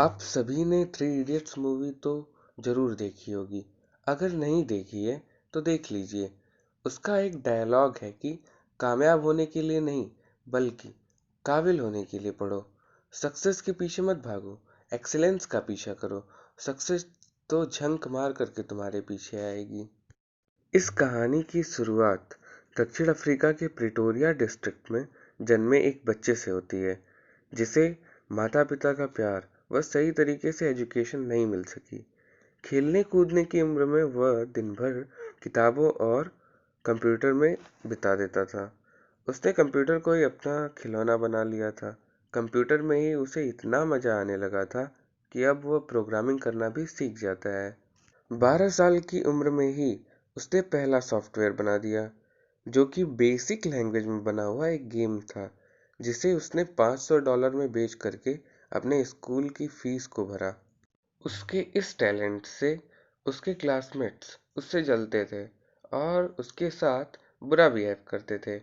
आप सभी ने थ्री इडियट्स मूवी तो जरूर देखी होगी। अगर नहीं देखी है तो देख लीजिए। उसका एक डायलॉग है कि कामयाब होने के लिए नहीं बल्कि काबिल होने के लिए पढ़ो। सक्सेस के पीछे मत भागो, एक्सीलेंस का पीछा करो। सक्सेस तो झंक मार करके तुम्हारे पीछे आएगी। इस कहानी की शुरुआत दक्षिण अफ्रीका के प्रिटोरिया डिस्ट्रिक्ट में जन्मे एक बच्चे से होती है, जिसे माता-पिता का प्यार व सही तरीके से एजुकेशन नहीं मिल सकी। खेलने कूदने की उम्र में वह दिन भर किताबों और कंप्यूटर में बिता देता था। उसने कंप्यूटर को ही अपना खिलौना बना लिया था। कंप्यूटर में ही उसे इतना मजा आने लगा था कि अब वह प्रोग्रामिंग करना भी सीख जाता है। 12 साल की उम्र में ही उसने पहला सॉफ्टवेयर बना दिया, जो कि बेसिक लैंग्वेज में बना हुआ एक गेम था, जिसे उसने $500 में बेच करके अपने स्कूल की फीस को भरा। उसके इस टैलेंट से उसके क्लासमेट्स उससे जलते थे और उसके साथ बुरा बिहेव करते थे।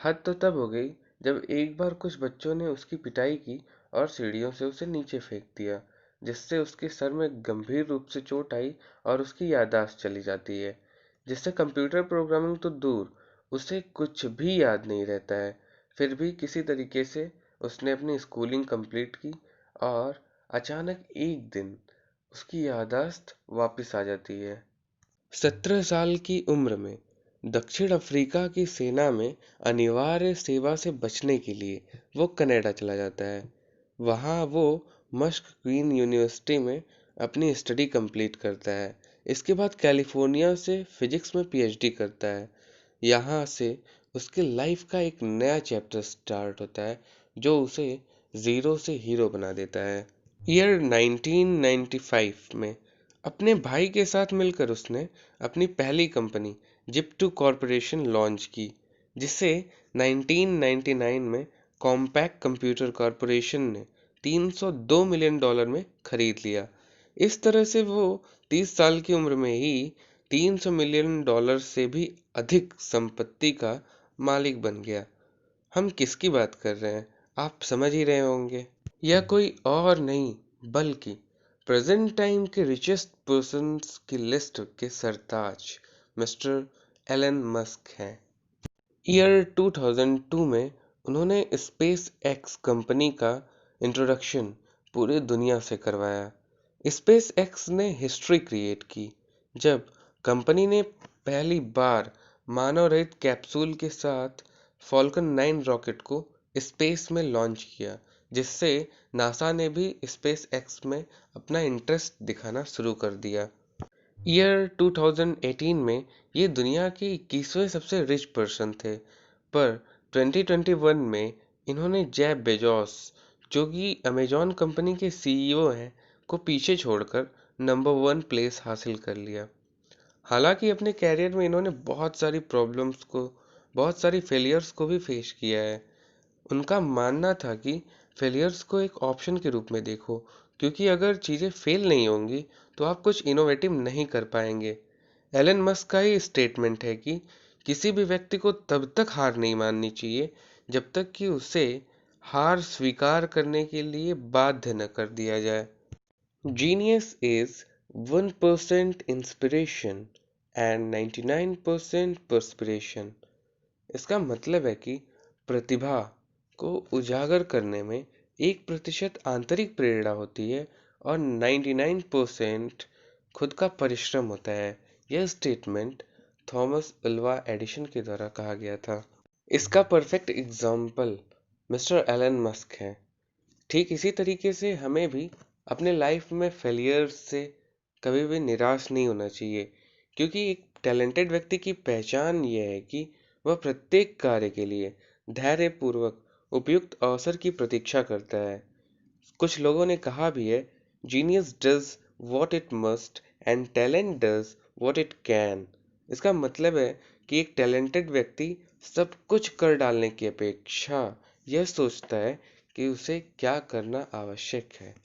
हद तो तब हो गई जब एक बार कुछ बच्चों ने उसकी पिटाई की और सीढ़ियों से उसे नीचे फेंक दिया, जिससे उसके सर में गंभीर रूप से चोट आई और उसकी याददाश्त चली जाती है, जिससे कंप्यूटर प्रोग्रामिंग तो दूर, उसे कुछ भी याद नहीं रहता है। फिर भी किसी तरीके से उसने अपनी स्कूलिंग कंप्लीट की और अचानक एक दिन उसकी याददाश्त वापस आ जाती है। 17 साल की उम्र में दक्षिण अफ्रीका की सेना में अनिवार्य सेवा से बचने के लिए वो कनाडा चला जाता है। वहाँ वो मस्क क्वीन यूनिवर्सिटी में अपनी स्टडी कंप्लीट करता है। इसके बाद कैलिफोर्निया से फिजिक्स में पीएचडी करता है। यहाँ से उसके लाइफ का एक नया चैप्टर स्टार्ट होता है, जो उसे जीरो से हीरो बना देता है। ईयर 1995 में अपने भाई के साथ मिलकर उसने अपनी पहली कंपनी जिप2 कॉरपोरेशन लॉन्च की, जिसे 1999 में कॉम्पैक्ट कंप्यूटर कॉरपोरेशन ने $302 मिलियन में खरीद लिया। इस तरह से वो 30 साल की उम्र में ही $300 मिलियन से भी अधिक संपत्ति का मालिक बन गया। हम किसकी बात कर रहे हैं, आप समझ ही रहे होंगे। यह कोई और नहीं बल्कि प्रेजेंट टाइम के रिचेस्ट पर्सन्स की लिस्ट के सरताज मिस्टर एलन मस्क हैं। ईयर 2002 में उन्होंने स्पेस एक्स कंपनी का इंट्रोडक्शन पूरी दुनिया से करवाया। स्पेस एक्स ने हिस्ट्री क्रिएट की जब कंपनी ने पहली बार मानव रहित कैप्सूल के साथ फॉल्कन 9 रॉकेट को स्पेस में लॉन्च किया, जिससे नासा ने भी स्पेस एक्स में अपना इंटरेस्ट दिखाना शुरू कर दिया। ईयर 2018 में ये दुनिया के 21वें सबसे रिच पर्सन थे, पर 2021 में इन्होंने जेफ बेजोस, जो कि अमेजॉन कंपनी के सीईओ हैं, को पीछे छोड़कर नंबर 1 प्लेस हासिल कर लिया। हालांकि अपने कैरियर में इन्होंने बहुत सारी फेलियर्स को भी फेस किया है। उनका मानना था कि फेलियर्स को एक ऑप्शन के रूप में देखो, क्योंकि अगर चीज़ें फेल नहीं होंगी तो आप कुछ इनोवेटिव नहीं कर पाएंगे। एलन मस्क का ही स्टेटमेंट है कि किसी भी व्यक्ति को तब तक हार नहीं माननी चाहिए जब तक कि उसे हार स्वीकार करने के लिए बाध्य न कर दिया जाए। Genius is 1% inspiration and 99% perspiration. इसका मतलब है कि प्रतिभा को उजागर करने में 1% आंतरिक प्रेरणा होती है और 99% खुद का परिश्रम होता है। यह स्टेटमेंट थॉमस अल्वा एडिसन के द्वारा कहा गया था। इसका perfect example mister Elon Musk है। ठीक इसी तरीके से हमें भी अपने लाइफ में फेलियर से कभी भी निराश नहीं होना चाहिए, क्योंकि एक टैलेंटेड व्यक्ति की पहचान यह है कि वह प्रत्येक कार्य के लिए धैर्यपूर्वक उपयुक्त अवसर की प्रतीक्षा करता है। कुछ लोगों ने कहा भी है, genius does what it must and talent does what it can. इसका मतलब है कि एक टैलेंटेड व्यक्ति सब कुछ कर डालने की अपेक्षा यह सोचता है कि उसे क्या करना आवश्यक है।